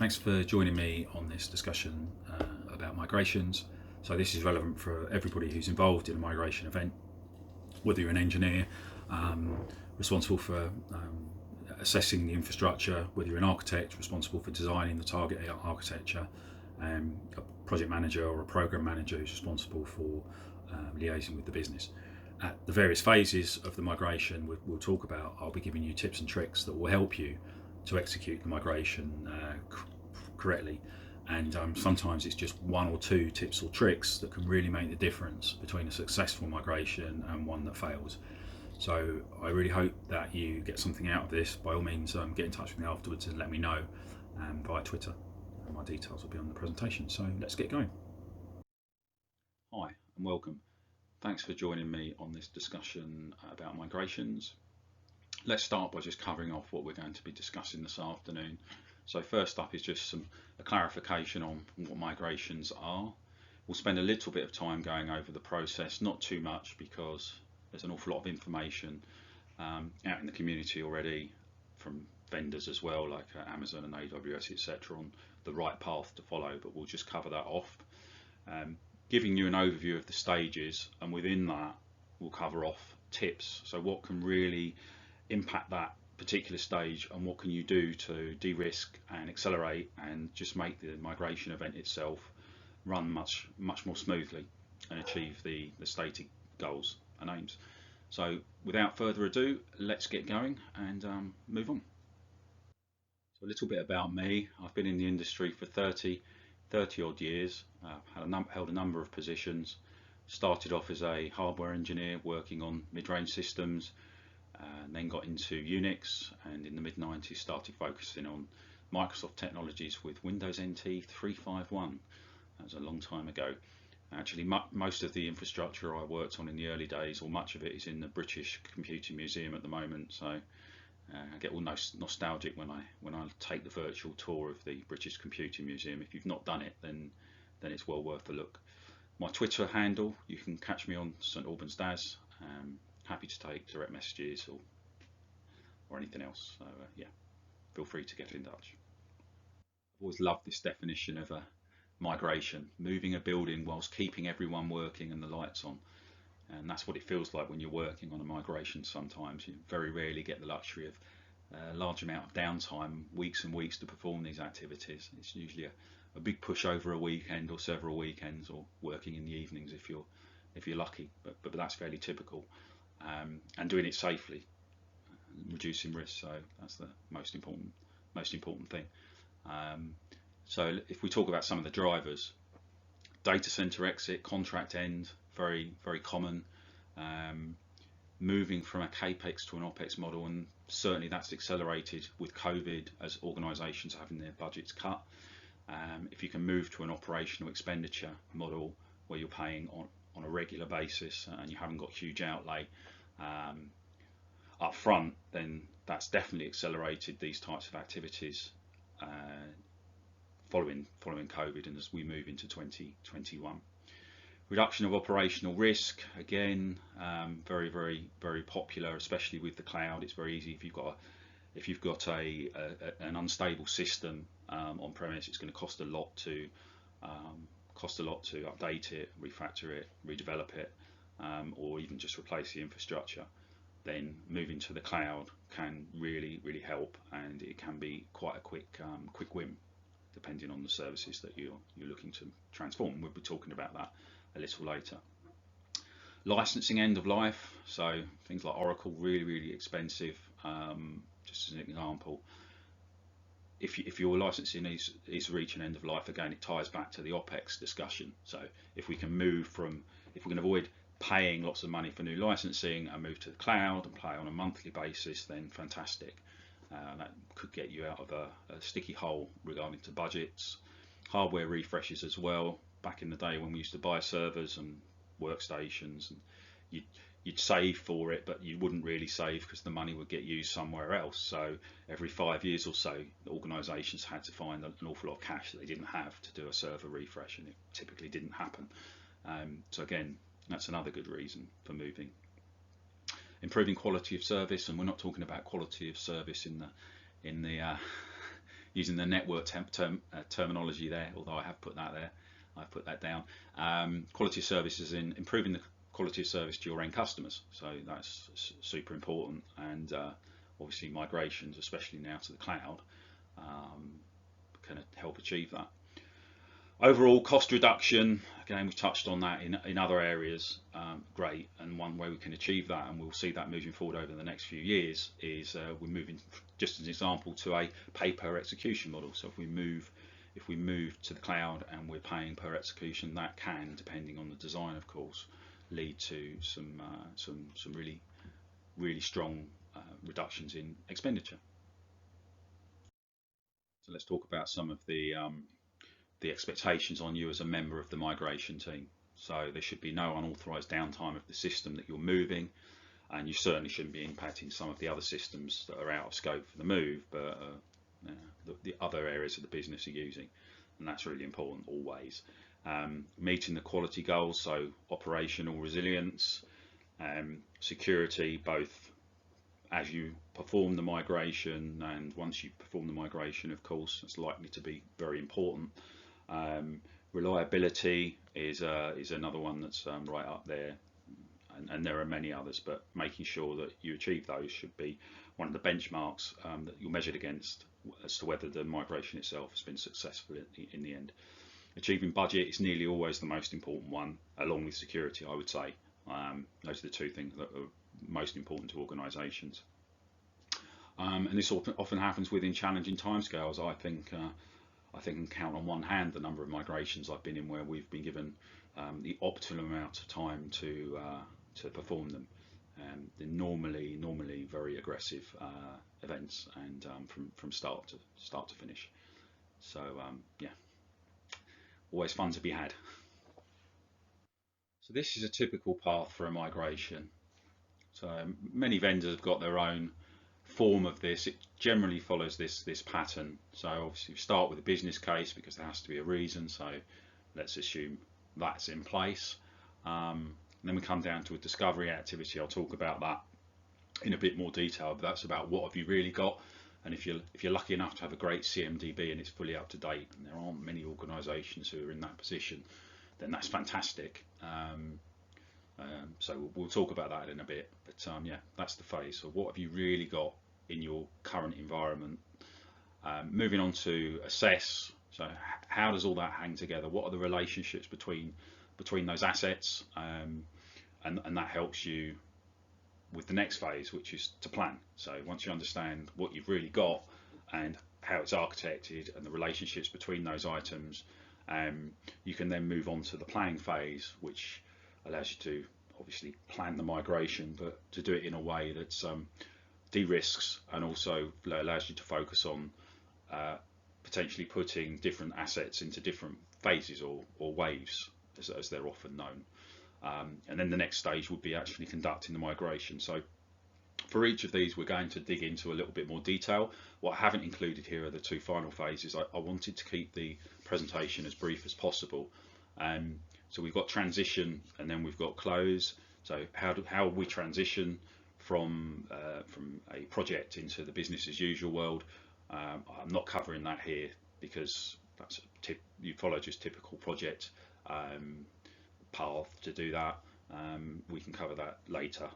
Thanks for joining me on this discussion about migrations. So this is relevant for everybody who's involved in a migration event, whether you're an engineer responsible for assessing the infrastructure, whether you're an architect responsible for designing the target architecture, a project manager or a program manager who's responsible for liaising with the business. At the various phases of the migration we'll talk about, I'll be giving you tips and tricks that will help you to execute the migration correctly, and sometimes it's just one or two tips or tricks that can really make the difference between a successful migration and one that fails. So I really hope that you get something out of this. By all means, get in touch with me afterwards and let me know via Twitter. My details will be on the presentation. So let's get going. Hi and welcome. Thanks for joining me on this discussion about migrations. Let's start by just covering off what we're going to be discussing this afternoon. So first up is just a clarification on what migrations are. We'll spend a little bit of time going over the process, not too much because there's an awful lot of information out in the community already from vendors as well, like Amazon and AWS, etc., on the right path to follow, but we'll just cover that off. Giving you an overview of the stages, and within that we'll cover off tips. So what can really impact that particular stage and what can you do to de-risk and accelerate and just make the migration event itself run much more smoothly and achieve the stated goals and aims. So without further ado, let's get going and move on. So a little bit about me. I've been in the industry for 30 odd years. Held a number of positions. Started off as a hardware engineer working on mid-range systems, and then got into Unix, and in the mid-90s started focusing on Microsoft technologies with Windows NT 3.5.1. That was a long time ago. Actually, most of the infrastructure I worked on in the early days, or much of it, is in the British Computing Museum at the moment. So I get all nostalgic when I take the virtual tour of the British Computing Museum. If you've not done it, then it's well worth a look. My Twitter handle, you can catch me on St Albans Daz. Happy to take direct messages or anything else. So yeah, feel free to get in touch. I've always loved this definition of a migration, moving a building whilst keeping everyone working and the lights on. And that's what it feels like when you're working on a migration sometimes. You very rarely get the luxury of a large amount of downtime, weeks and weeks to perform these activities. It's usually a big push over a weekend or several weekends, or working in the evenings if you're lucky, but that's fairly typical. And doing it safely, reducing risk. So that's the most important thing. So if we talk about some of the drivers, data center exit, contract end, very common. Moving from a capex to an opex model, and certainly that's accelerated with COVID as organisations are having their budgets cut. If you can move to an operational expenditure model where you're paying on a regular basis and you haven't got huge outlay up front, then that's definitely accelerated these types of activities following COVID and as we move into 2021. Reduction of operational risk, again, very popular, especially with the cloud. It's very easy if you've got an unstable system on premise. It's going to cost a lot to update it, refactor it, redevelop it, or even just replace the infrastructure. Then moving to the cloud can really help, and it can be quite a quick win, depending on the services that you're looking to transform. We'll be talking about that a little later. Licensing end of life, so things like Oracle, really expensive. Just as an example, if your licensing is reaching end of life, again it ties back to the OPEX discussion. So if we can avoid paying lots of money for new licensing and move to the cloud and pay on a monthly basis, then fantastic. That could get you out of a sticky hole regarding to budgets. Hardware refreshes as well. Back in the day when we used to buy servers and workstations, and you'd save for it, but you wouldn't really save because the money would get used somewhere else. So every 5 years or so, the organisations had to find an awful lot of cash that they didn't have to do a server refresh, and it typically didn't happen. So again, that's another good reason for moving. Improving quality of service, and we're not talking about quality of service in the using the network terminology there, although I have put that there, I've put that down. Quality of service is in improving the quality of service to your end customers, so that's super important. And obviously migrations, especially now to the cloud, can help achieve that. Overall cost reduction, again, we've touched on that in other areas, great, and one way we can achieve that, and we'll see that moving forward over the next few years, is we're moving, just as an example, to a pay per execution model. So if we move to the cloud and we're paying per execution, that can, depending on the design of course, lead to some really strong reductions in expenditure. So let's talk about some of the expectations on you as a member of the migration team. So there should be no unauthorized downtime of the system that you're moving, and you certainly shouldn't be impacting some of the other systems that are out of scope for the move, but the other areas of the business are using, and that's really important always. Meeting the quality goals, so operational resilience, security, both as you perform the migration and once you perform the migration, of course, it's likely to be very important. Reliability is another one that's right up there, and there are many others, but making sure that you achieve those should be one of the benchmarks that you're measured against as to whether the migration itself has been successful in the end. Achieving budget is nearly always the most important one, along with security, I would say. Those are the two things that are most important to organisations. And this often happens within challenging timescales. I think I can count on one hand the number of migrations I've been in where we've been given the optimal amount of time to perform them. They're normally very aggressive events, and from start to finish. So yeah, always fun to be had. So this is a typical path for a migration. So many vendors have got their own form of this. It generally follows this pattern. So obviously we start with a business case because there has to be a reason, so let's assume that's in place. Then we come down to a discovery activity. I'll talk about that in a bit more detail, but that's about what have you really got, and if you're lucky enough to have a great CMDB and it's fully up to date, and there aren't many organisations who are in that position, then that's fantastic. So we'll talk about that in a bit, but yeah, that's the phase. So what have you really got in your current environment? Moving on to assess. So how does all that hang together? What are the relationships between those assets? And that helps you with the next phase, which is to plan. So once you understand what you've really got and how it's architected and the relationships between those items, you can then move on to the planning phase, which allows you to obviously plan the migration, but to do it in a way that's de-risks and also allows you to focus on potentially putting different assets into different phases or waves, as they're often known. And then the next stage would be actually conducting the migration. So for each of these, we're going to dig into a little bit more detail. What I haven't included here are the two final phases. I wanted to keep the presentation as brief as possible. So we've got transition and then we've got close. So how we transition from a project into the business as usual world. I'm not covering that here because that's you follow just typical project path to do that. We can cover that later,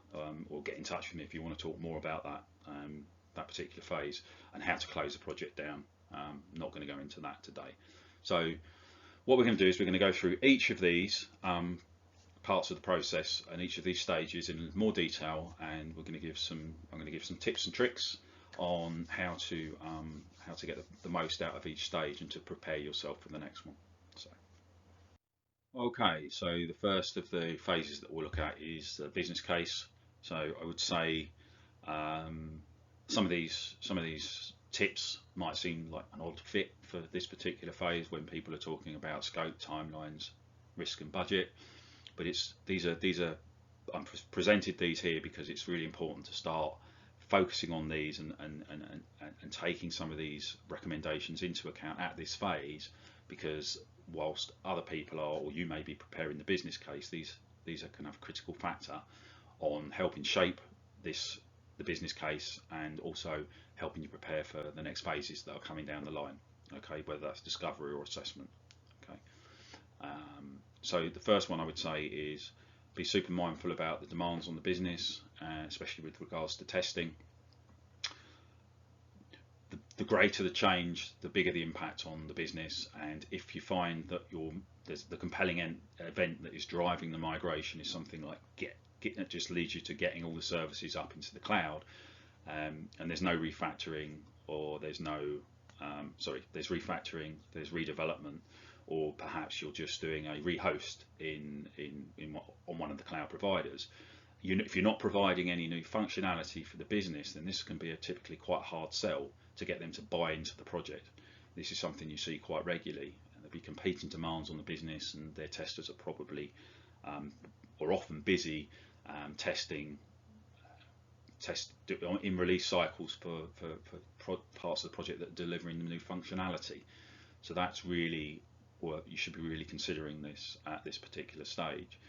or get in touch with me if you want to talk more about that particular phase and how to close the project down. Not going to go into that today. So what we're going to do is we're going to go through each of these parts of the process and each of these stages in more detail, and we're going to give I'm going to give some tips and tricks on how to get the most out of each stage and to prepare yourself for the next one. So okay, so the first of the phases that we'll look at is the business case. So I would say some of these tips might seem like an odd fit for this particular phase when people are talking about scope, timelines, risk and budget, but these are I'm presented these here because it's really important to start focusing on these and taking some of these recommendations into account at this phase, because whilst other people are, or you may be preparing the business case, these are kind of a critical factor on helping shape this the business case and also helping you prepare for the next phases that are coming down the line. Okay, whether that's discovery or assessment. Okay, so the first one I would say is be super mindful about the demands on the business, especially with regards to testing. The greater the change, the bigger the impact on the business. And if you find that there's the compelling event that is driving the migration is something like that just leads you to getting all the services up into the cloud, and there's no refactoring, or there's no there's refactoring, there's redevelopment, or perhaps you're just doing a rehost on one of the cloud providers. If you're not providing any new functionality for the business, then this can be a typically quite hard sell to get them to buy into the project. This is something you see quite regularly. There'll be competing demands on the business, and their testers are probably or often busy testing in release cycles for parts of the project that are delivering the new functionality. So that's really what you should be really considering this at this particular stage.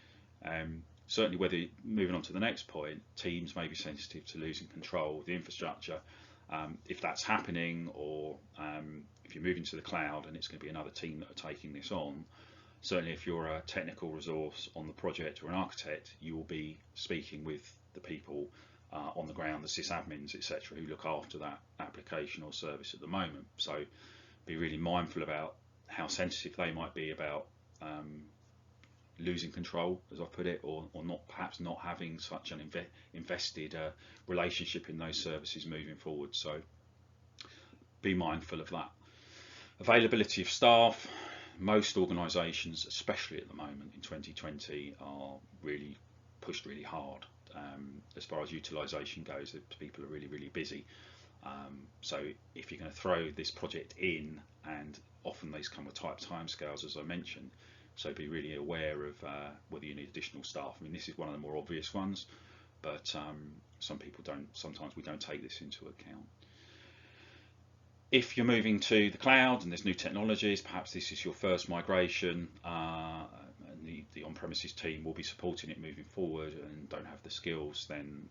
Certainly, whether moving on to the next point, teams may be sensitive to losing control of the infrastructure. If that's happening, or if you're moving to the cloud and it's going to be another team that are taking this on, certainly if you're a technical resource on the project or an architect, you will be speaking with the people on the ground, the sysadmins, etc., who look after that application or service at the moment. So be really mindful about how sensitive they might be about losing control, as I put it, or perhaps not having such an invested relationship in those services moving forward. So be mindful of that. Availability of staff. Most organisations, especially at the moment in 2020, are really pushed really hard as far as utilisation goes. People are really busy. So if you're going to throw this project in, and often these come with tight timescales, as I mentioned, so be really aware of whether you need additional staff. I mean, this is one of the more obvious ones, but some people don't. Sometimes we don't take this into account. If you're moving to the cloud and there's new technologies, perhaps this is your first migration, and the on-premises team will be supporting it moving forward and don't have the skills, then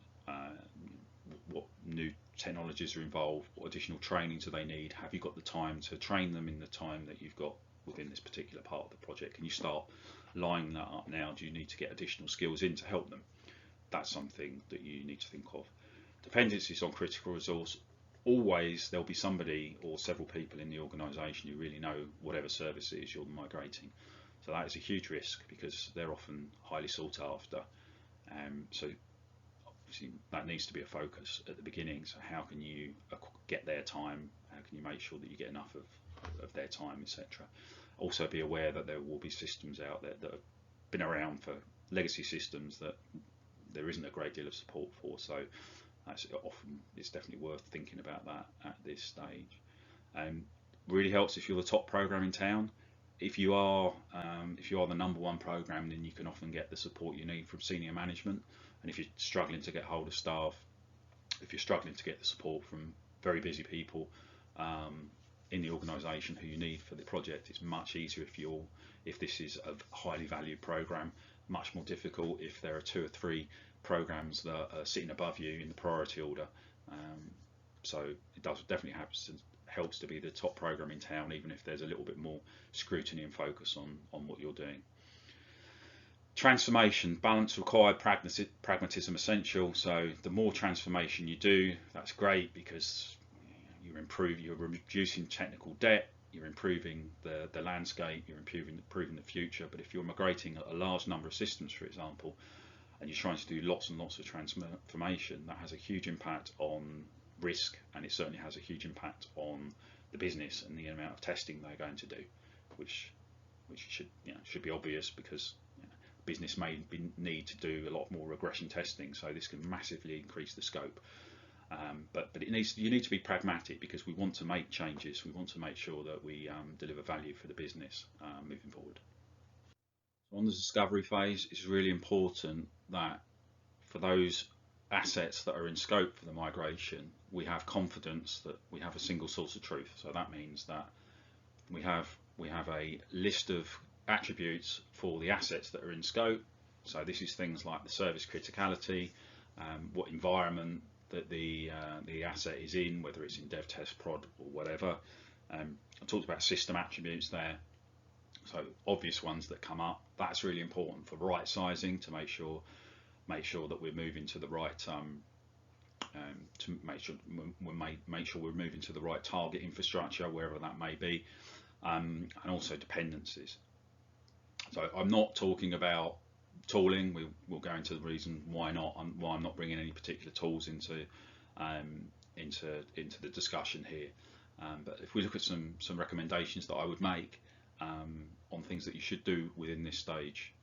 what new technologies are involved, what additional training do they need, have you got the time to train them in the time that you've got within this particular part of the project? Can you start lining that up now? Do you need to get additional skills in to help them? That's something that you need to think of. Dependencies on critical resource. Always there'll be somebody or several people in the organisation who really know whatever service it is you're migrating. So that is a huge risk, because they're often highly sought after. So obviously that needs to be a focus at the beginning. So how can you get their time? How can you make sure that you get enough of their time, etc. Also be aware that there will be systems out there that have been around for legacy systems that there isn't a great deal of support for. So it's definitely worth thinking about that at this stage. Really helps if you're the top program in town. If you are the number one program, then you can often get the support you need from senior management. And if you're struggling to get hold of staff, if you're struggling to get the support from very busy people in the organisation who you need for the project, it's much easier if this is a highly valued program. Much more difficult if there are 2 or 3 programs that are sitting above you in the priority order. So it does definitely helps to be the top program in town, even if there's a little bit more scrutiny and focus on what you're doing. Transformation, balance required, pragmatism essential. So the more transformation you do, that's great, because you're reducing technical debt, you're improving the landscape, you're improving the future. But if you're migrating a large number of systems, for example, and you're trying to do lots and lots of transformation, that has a huge impact on risk, and it certainly has a huge impact on the business and the amount of testing they're going to do, which should be obvious, because business may need to do a lot more regression testing, so this can massively increase the scope. But you need to be pragmatic, because we want to make changes. We want to make sure that we deliver value for the business moving forward. On the discovery phase, it's really important that for those assets that are in scope for the migration, we have confidence that we have a single source of truth. So that means that we have a list of attributes for the assets that are in scope. So this is things like the service criticality, what environment that the asset is in, whether it's in dev, test, prod, or whatever. I talked about system attributes there, so obvious ones that come up. That's really important for right sizing, to make sure that we're moving to the right make sure we're moving to the right target infrastructure, wherever that may be, and also dependencies. So I'm not talking about tooling. We'll go into the reason why I'm not bringing any particular tools into the discussion here. But if we look at some recommendations that I would make on things that you should do within this stage,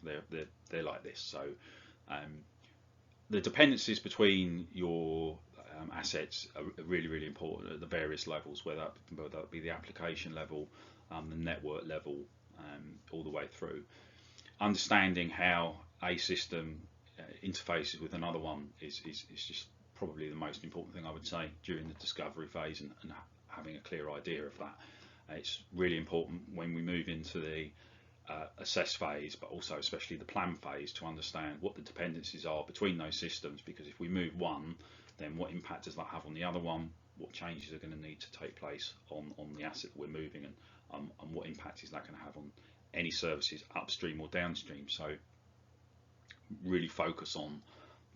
they're like this. So the dependencies between your assets are really, really important at the various levels, whether that be the application level, the network level, all the way through. Understanding how a system interfaces with another one is just probably the most important thing, I would say, during the discovery phase, and having a clear idea of that. It's really important when we move into the assess phase, but also especially the plan phase, to understand what the dependencies are between those systems, because if we move one, then what impact does that have on the other one? What changes are going to need to take place on the asset that we're moving, and what impact is that going to have on any services upstream or downstream? So really focus on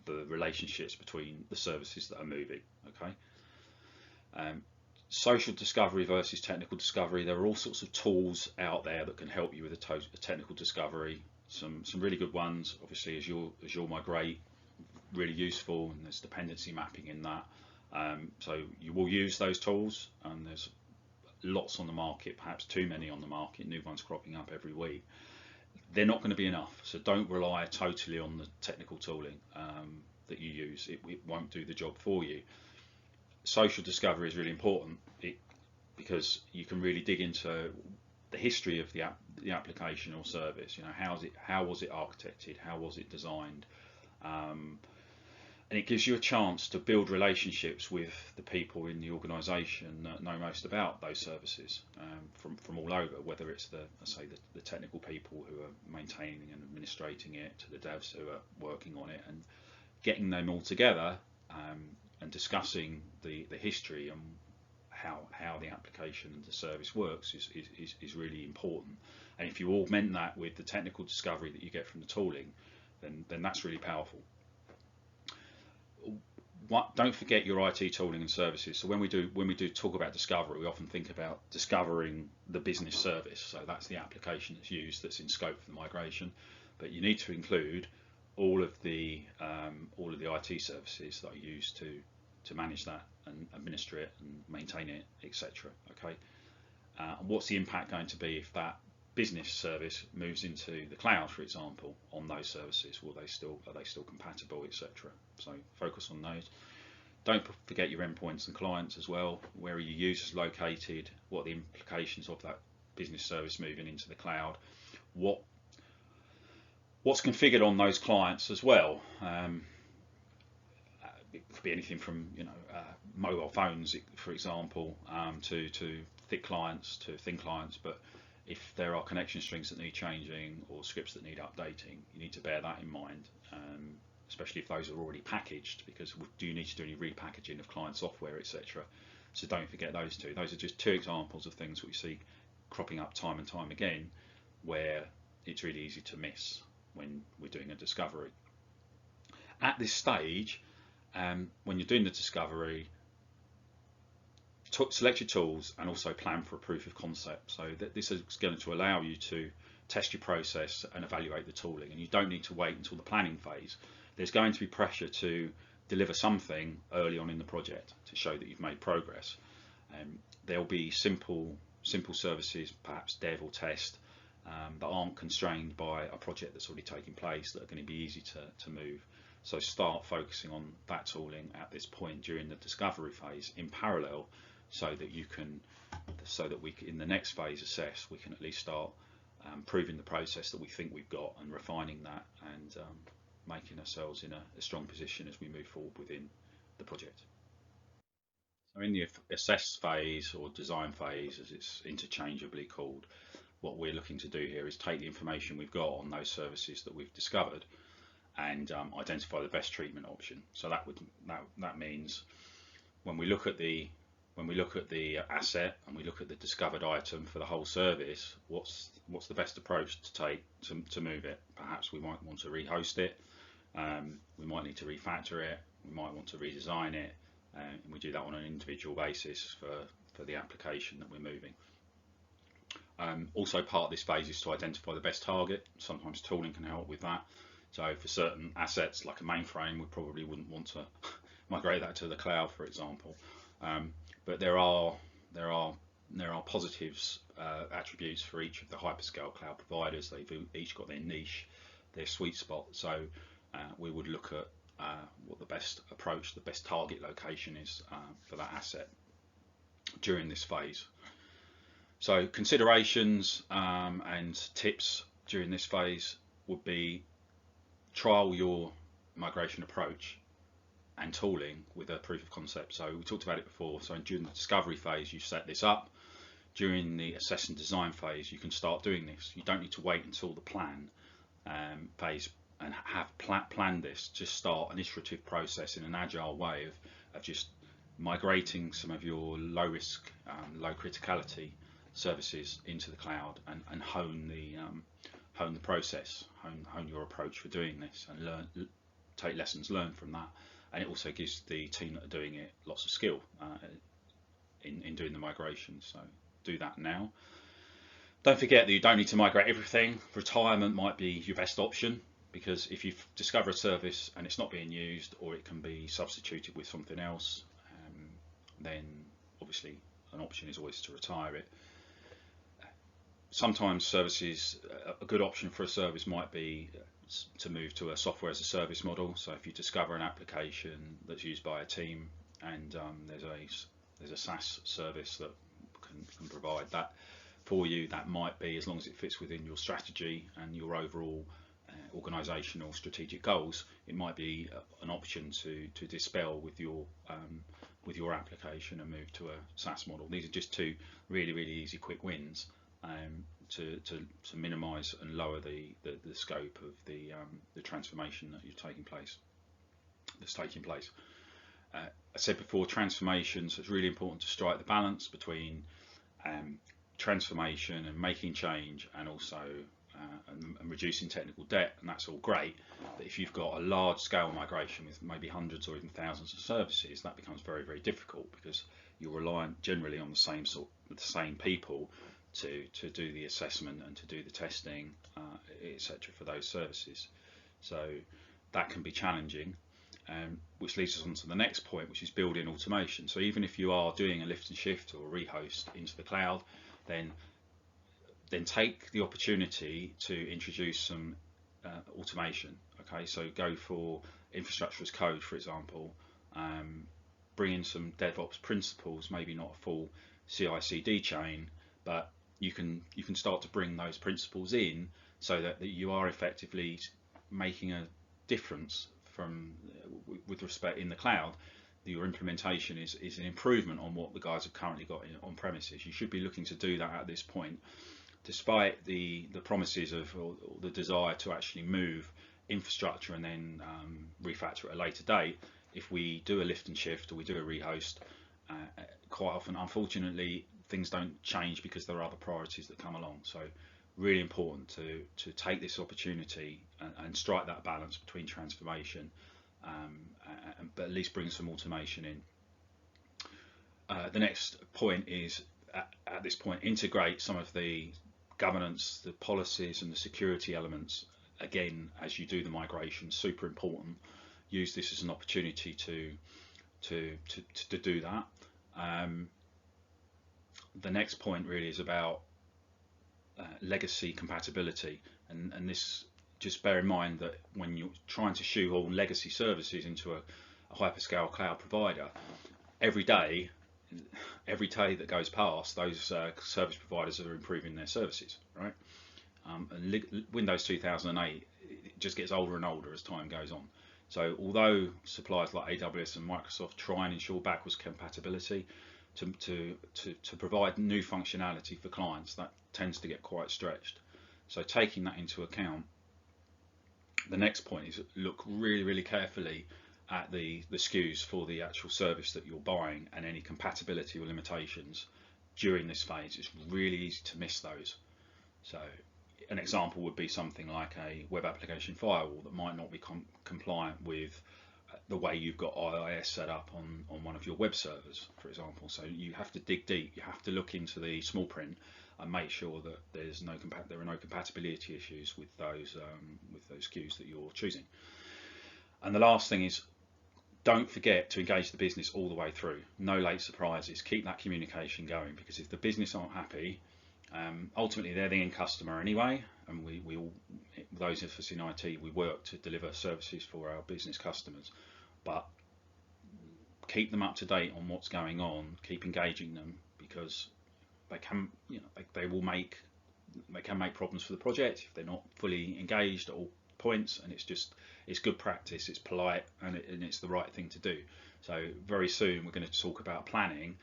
the relationships between the services that are moving. Okay. Social discovery versus technical discovery. There are all sorts of tools out there that can help you with a technical discovery. Some really good ones, obviously, Azure Migrate, really useful, and there's dependency mapping in that. So you will use those tools, and there's lots on the market, perhaps too many on the market, new ones cropping up every week. They're not going to be enough, so don't rely totally on the technical tooling that you use. It won't do the job for you. Social discovery is really important because you can really dig into the history of the application or service. You know, how was it architected, how was it designed, and it gives you a chance to build relationships with the people in the organisation that know most about those services, from all over, whether it's the technical people who are maintaining and administrating it, to the devs who are working on it, and getting them all together and discussing the history and how the application and the service works is really important. And if you augment that with the technical discovery that you get from the tooling, then that's really powerful. Don't forget your IT tooling and services. So when we do talk about discovery, we often think about discovering the business service. So that's the application that's used, that's in scope for the migration. But you need to include all of the IT services that are used to manage that and administer it and maintain it, etc. Okay, and what's the impact going to be if that business service moves into the cloud, for example, on those services? Are they still compatible, etc.? So focus on those. Don't forget your endpoints and clients as well. Where are your users located? What are the implications of that business service moving into the cloud? What's configured on those clients as well? It could be anything from mobile phones, for example, to thick clients to thin clients. But if there are connection strings that need changing or scripts that need updating, you need to bear that in mind, especially if those are already packaged, because do you need to do any repackaging of client software, etc. So don't forget those two. Those are just two examples of things we see cropping up time and time again, where it's really easy to miss when we're doing a discovery. At this stage, when you're doing the discovery, select your tools and also plan for a proof of concept. So that this is going to allow you to test your process and evaluate the tooling, and you don't need to wait until the planning phase. There's going to be pressure to deliver something early on in the project to show that you've made progress. There'll be simple services, perhaps dev or test, that aren't constrained by a project that's already taking place, that are going to be easy to move. So start focusing on that tooling at this point during the discovery phase in parallel, so that we in the next phase assess, we can at least start proving the process that we think we've got and refining that, and making ourselves in a strong position as we move forward within the project. So in the assess phase, or design phase as it's interchangeably called, what we're looking to do here is take the information we've got on those services that we've discovered and identify the best treatment option. So that means when we look at the asset and we look at the discovered item for the whole service, what's the best approach to take to move it? Perhaps we might want to rehost it, we might need to refactor it, we might want to redesign it, and we do that on an individual basis for the application that we're moving. Also, part of this phase is to identify the best target. Sometimes tooling can help with that. So for certain assets like a mainframe, we probably wouldn't want to migrate that to the cloud, for example. But there are positives, attributes for each of the hyperscale cloud providers. They've each got their niche, their sweet spot. So we would look at what the best approach, the best target location is for that asset during this phase. So considerations and tips during this phase would be trial your migration approach and tooling with a proof of concept. So we talked about it before. So during the discovery phase, you set this up. During the assess and design phase, you can start doing this. You don't need to wait until the plan phase and have planned this. Just start an iterative process in an agile way of just migrating some of your low risk, low criticality services into the cloud, and hone the process, hone your approach for doing this, and take lessons learned from that. And it also gives the team that are doing it lots of skill in doing the migration. So do that now. Don't forget that you don't need to migrate everything. Retirement might be your best option, because if you discover a service and it's not being used, or it can be substituted with something else, then obviously an option is always to retire it. Sometimes services, a good option for a service might be to move to a software as a service model. So if you discover an application that's used by a team, and there's a SaaS service that can provide that for you, that might be, as long as it fits within your strategy and your overall organizational strategic goals, it might be an option to dispel with your application and move to a SaaS model. These are just two really easy quick wins to minimise and lower the scope of the transformation that's taking place. I said before, transformation, so it's really important to strike the balance between transformation and making change, and also and reducing technical debt, and that's all great. But if you've got a large scale migration with maybe hundreds or even thousands of services, that becomes very difficult, because you're reliant generally on the same people to do the assessment and to do the testing, etc. for those services. So that can be challenging, which leads us on to the next point, which is building automation. So even if you are doing a lift and shift or a rehost into the cloud, then take the opportunity to introduce some automation. Okay, so go for infrastructure as code, for example. Bring in some DevOps principles, maybe not a full CI/CD chain, but you can start to bring those principles in, so that you are effectively making a difference with respect in the cloud. Your implementation is an improvement on what the guys have currently got on premises. You should be looking to do that at this point, despite the promises of, or the desire to actually move infrastructure and then refactor at a later date. If we do a lift and shift, or we do a rehost, quite often, unfortunately, things don't change because there are other priorities that come along. So really important to take this opportunity and strike that balance between transformation, but at least bring some automation in. The next point is, at this point, integrate some of the governance, the policies and the security elements. Again, as you do the migration, super important. Use this as an opportunity to do that. The next point really is about legacy compatibility, and this, just bear in mind that when you're trying to shoehorn legacy services into a hyperscale cloud provider, every day that goes past, those service providers are improving their services, right? And Windows 2008, it just gets older and older as time goes on. So although suppliers like AWS and Microsoft try and ensure backwards compatibility to provide new functionality for clients, that tends to get quite stretched. So taking that into account, The next point is look really carefully at the SKUs for the actual service that you're buying and any compatibility or limitations during this phase. It's really easy to miss those. So an example would be something like a web application firewall that might not be compliant with the way you've got IIS set up on one of your web servers, for example. So you have to dig deep. You have to look into the small print and make sure that there are no compatibility issues with those SKUs that you're choosing. And the last thing is, don't forget to engage the business all the way through. No late surprises. Keep that communication going, because if the business aren't happy, ultimately they're the end customer anyway, and we all, those of us in IT, we work to deliver services for our business customers, but keep them up to date on what's going on. Keep engaging them, because they can, they can make problems for the project if they're not fully engaged at all points, and it's good practice, it's polite, and it's the right thing to do. So very soon we're going to talk about planning.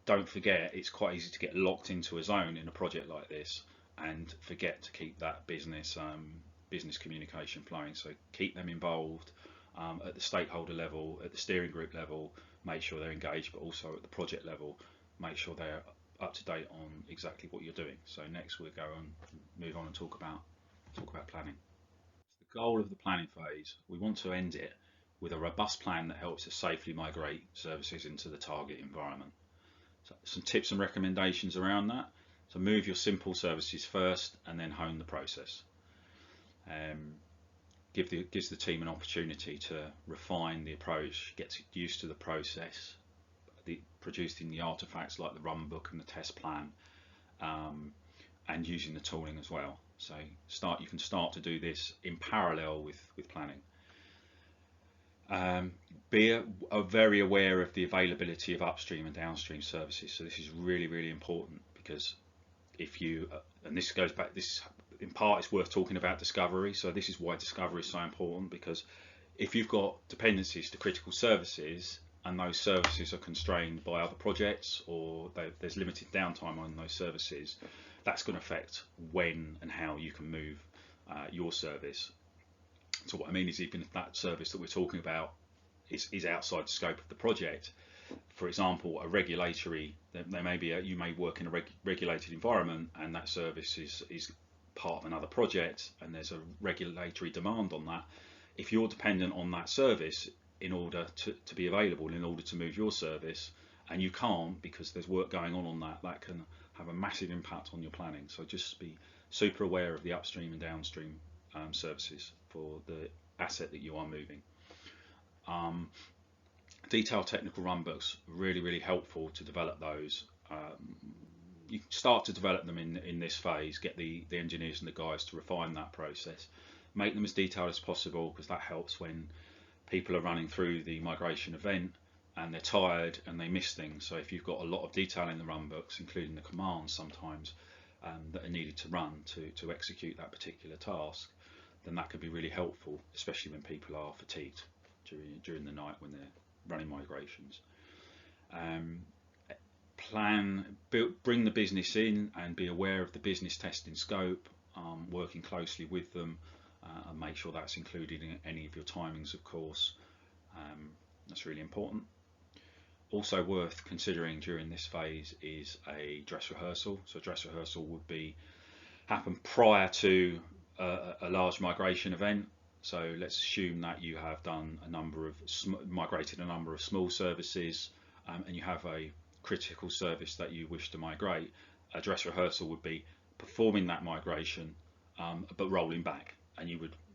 Don't forget, it's quite easy to get locked into a zone in a project like this and forget to keep that business communication flowing. So keep them involved at the stakeholder level, at the steering group level. Make sure they're engaged, but also at the project level, make sure they're up to date on exactly what you're doing. So next we'll move on and talk about planning. The goal of the planning phase, we want to end it with a robust plan that helps us safely migrate services into the target environment. So some tips and recommendations around that. So move your simple services first and then hone the process. Gives the team an opportunity to refine the approach, get used to the process, producing the artifacts like the run book and the test plan, and using the tooling as well. So you can start to do this in parallel with planning. Be very aware of the availability of upstream and downstream services. So this is really important, because if you, and this goes back, this in part it's worth talking about discovery. So this is why discovery is so important, because if you've got dependencies to critical services and those services are constrained by other projects, or there's limited downtime on those services, that's going to affect when and how you can move your service. So what I mean is, even if that service that we're talking about is outside the scope of the project, for example, a regulatory, there may be you may work in a regulated environment, and that service is part of another project, and there's a regulatory demand on that. If you're dependent on that service in order to be available, in order to move your service, and you can't because there's work going on that can have a massive impact on your planning. So just be super aware of the upstream and downstream services for the asset that you are moving. Detailed technical run books, really helpful to develop those. You can start to develop them in this phase, get the engineers and the guys to refine that process, make them as detailed as possible, because that helps when people are running through the migration event and they're tired and they miss things. So if you've got a lot of detail in the run books, including the commands sometimes that are needed to run to execute that particular task, then that could be really helpful, especially when people are fatigued during the night when they're running migrations. Bring the business in and be aware of the business testing scope, working closely with them, and make sure that's included in any of your timings, of course. That's really important. Also worth considering during this phase is a dress rehearsal. So a dress rehearsal would happen prior to a large migration event. So let's assume that you have done migrated a number of small services, and you have a critical service that you wish to migrate. A dress rehearsal would be performing that migration, but rolling back, and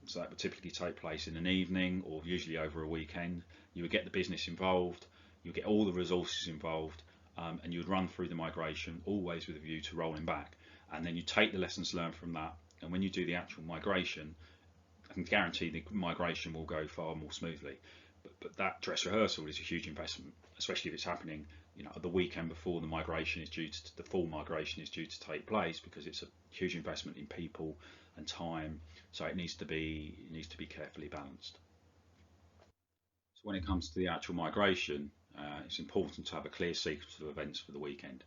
so that would typically take place in an evening or usually over a weekend. You would get the business involved, you would get all the resources involved, and you would run through the migration, always with a view to rolling back. And then you take the lessons learned from that, and when you do the actual migration, I can guarantee the migration will go far more smoothly. But that dress rehearsal is a huge investment, especially if it's happening, the weekend before the migration is the full migration is due to take place, because it's a huge investment in people and time. So it needs to be carefully balanced. So when it comes to the actual migration, it's important to have a clear sequence of events for the weekend.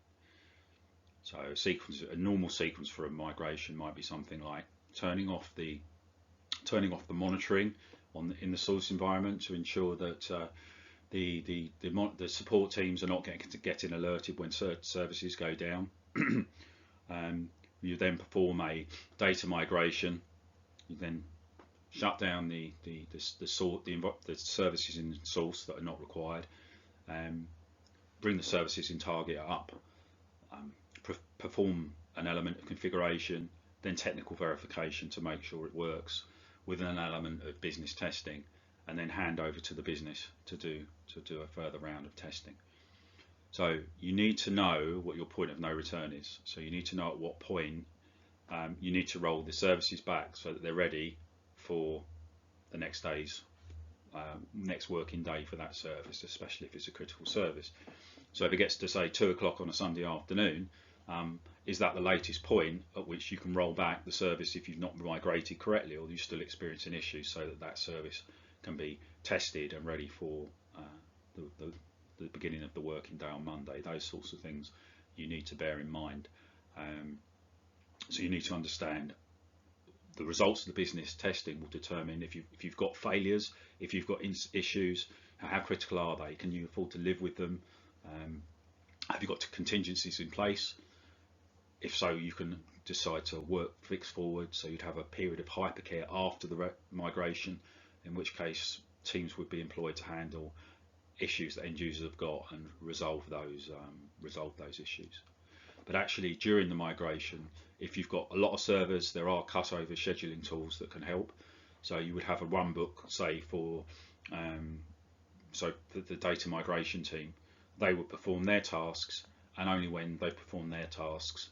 So a normal sequence for a migration might be something like turning off the turning off the monitoring in the source environment to ensure that the support teams are not getting alerted when services go down. You then perform a data migration. You then shut down the services in source that are not required. Bring the services in target up. Perform an element of configuration, then technical verification to make sure it works, with an element of business testing, and then hand over to the business to do a further round of testing. So you need to know what your point of no return is. So you need to know at what point you need to roll the services back so that they're ready for the next next working day for that service, especially if it's a critical service. So if it gets to say 2 o'clock on a Sunday afternoon, is that the latest point at which you can roll back the service if you've not migrated correctly, or you're still experiencing issues, so that that service can be tested and ready for the beginning of the working day on Monday? Those sorts of things you need to bear in mind. So you need to understand the results of the business testing will determine if you've got failures, if you've got issues, how critical are they? Can you afford to live with them? Have you got contingencies in place? If so, you can decide to fix forward. So you'd have a period of hypercare after the migration, in which case teams would be employed to handle issues that end users have got and resolve those issues. But actually, during the migration, if you've got a lot of servers, there are cutover scheduling tools that can help. So you would have a run book, say for the data migration team, they would perform their tasks, and only when they perform their tasks,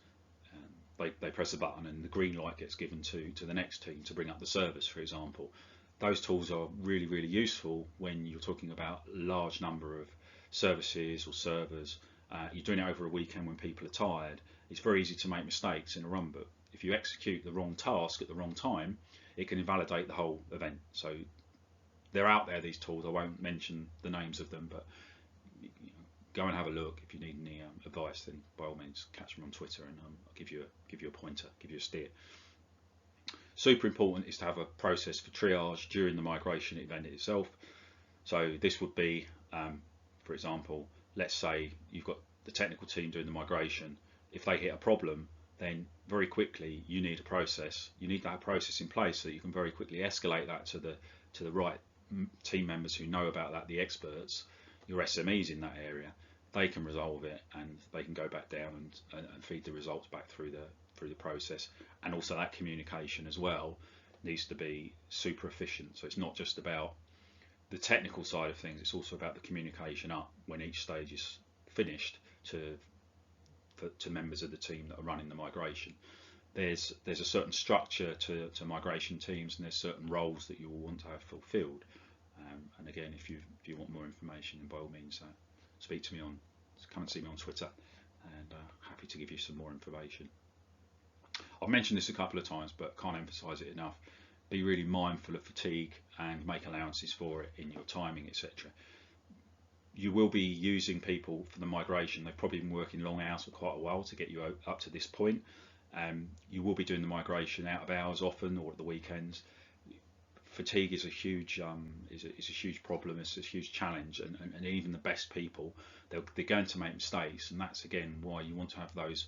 they press a button and the green light gets given to the next team to bring up the service, for example. Those tools are really, really useful when you're talking about a large number of services or servers. You're doing it over a weekend when people are tired. It's very easy to make mistakes in a run book. If you execute the wrong task at the wrong time, it can invalidate the whole event. So they're out there, these tools. I won't mention the names of them, but go and have a look. If you need any advice, then by all means catch me on Twitter, and I'll give you a pointer, give you a steer. Super important is to have a process for triage during the migration event itself. So this would be, for example, let's say you've got the technical team doing the migration. If they hit a problem, then very quickly you need a process. You need that process in place so that you can very quickly escalate that to the right team members who know about that, the experts, your SMEs in that area. They can resolve it, and they can go back down and feed the results back through the process. And also that communication as well needs to be super efficient. So it's not just about the technical side of things, it's also about the communication up when each stage is finished to members of the team that are running the migration. There's a certain structure to migration teams, and there's certain roles that you will want to have fulfilled. And again, if you want more information, then by all means come and see me on Twitter, and happy to give you some more information. I've mentioned this a couple of times, but can't emphasize it enough. Be really mindful of fatigue and make allowances for it in your timing, etc. You will be using people for the migration. They've probably been working long hours for quite a while to get you up to this point. You will be doing the migration out of hours often, or at the weekends. Fatigue is a huge problem. It's a huge challenge, and even the best people, they're going to make mistakes, and that's again why you want to have those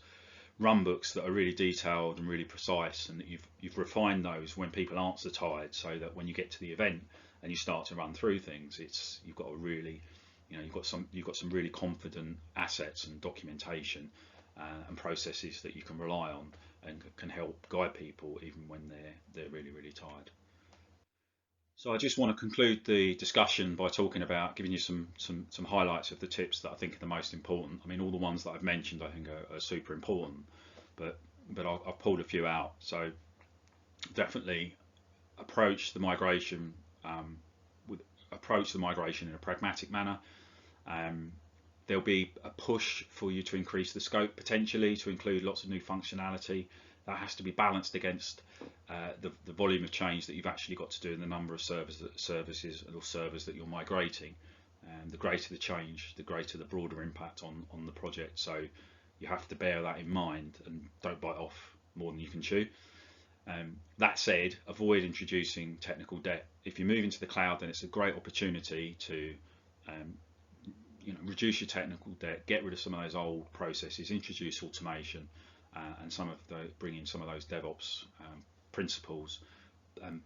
run books that are really detailed and really precise, and that you've refined those when people aren't so tired, so that when you get to the event and you start to run through things, you've got some really confident assets and documentation and processes that you can rely on and can help guide people even when they're really, really tired. So I just want to conclude the discussion by talking about giving you some highlights of the tips that I think are the most important. I mean, all the ones that I've mentioned I think are super important, but I've pulled a few out. So definitely approach the migration in a pragmatic manner. There'll be a push for you to increase the scope potentially to include lots of new functionality. That has to be balanced against the volume of change that you've actually got to do in the number of services or servers that you're migrating. The greater the change, the greater the broader impact on the project. So you have to bear that in mind and don't bite off more than you can chew. That said, avoid introducing technical debt. If you move into the cloud, then it's a great opportunity to reduce your technical debt, get rid of some of those old processes, introduce automation, and bring in some of those DevOps principles, and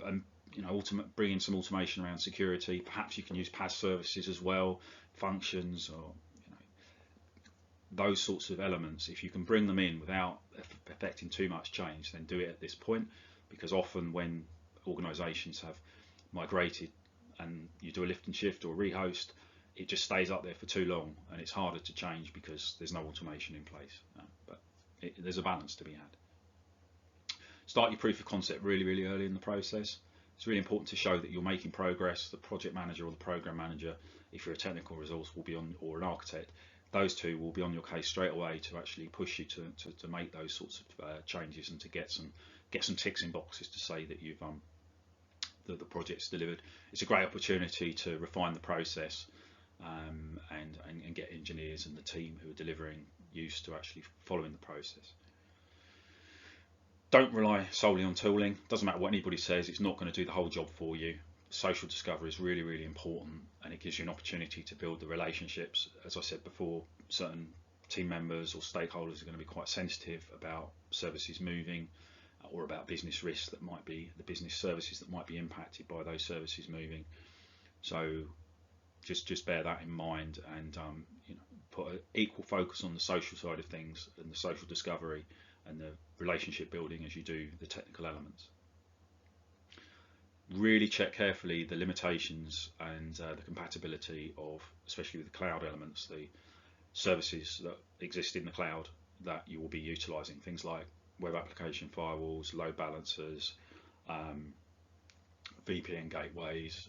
bring in some automation around security. Perhaps you can use PaaS services as well, functions, or those sorts of elements. If you can bring them in without affecting too much change, then do it at this point, because often when organisations have migrated and you do a lift and shift or a rehost, it just stays up there for too long, and it's harder to change because there's no automation in place. But there's a balance to be had. Start your proof of concept really early in the process. It's really important to show that you're making progress. The project manager or the program manager, if you're a technical resource, will be on, or an architect, those two will be on your case straight away to actually push you to make those sorts of changes, and to get some ticks in boxes to say that you've that the project's delivered. It's a great opportunity to refine the process, and get engineers and the team who are delivering used to actually following the process. Don't rely solely on tooling. Doesn't matter what anybody says, it's not going to do the whole job for you. Social discovery is really important, and it gives you an opportunity to build the relationships. As I said before, certain team members or stakeholders are going to be quite sensitive about services moving, or about business risks that might be, the business services that might be impacted by those services moving. So just bear that in mind, and put an equal focus on the social side of things and the social discovery and the relationship building as you do the technical elements. Really check carefully the limitations and the compatibility of, especially with the cloud elements, the services that exist in the cloud that you will be utilizing, things like web application firewalls, load balancers, VPN gateways,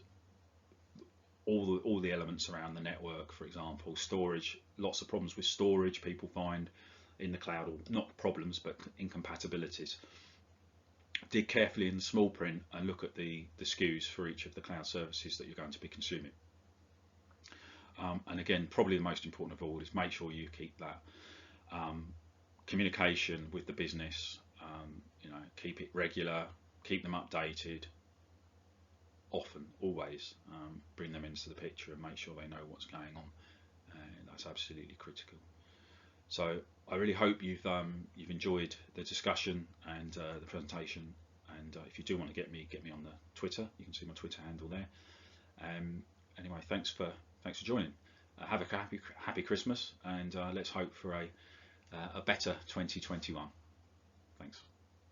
all the elements around the network, for example. Storage, lots of problems with storage people find in the cloud, or not problems but incompatibilities. Dig carefully in the small print and look at the SKUs for each of the cloud services that you're going to be consuming. And again, probably the most important of all is make sure you keep that communication with the business, keep it regular, keep them updated often, always. Bring them into the picture and make sure they know what's going on. That's absolutely critical. So I really hope you've enjoyed the discussion and the presentation. And if you do want to get me on the Twitter. You can see my Twitter handle there. Anyway, thanks for joining. Have a happy Christmas, and let's hope for a better 2021. Thanks.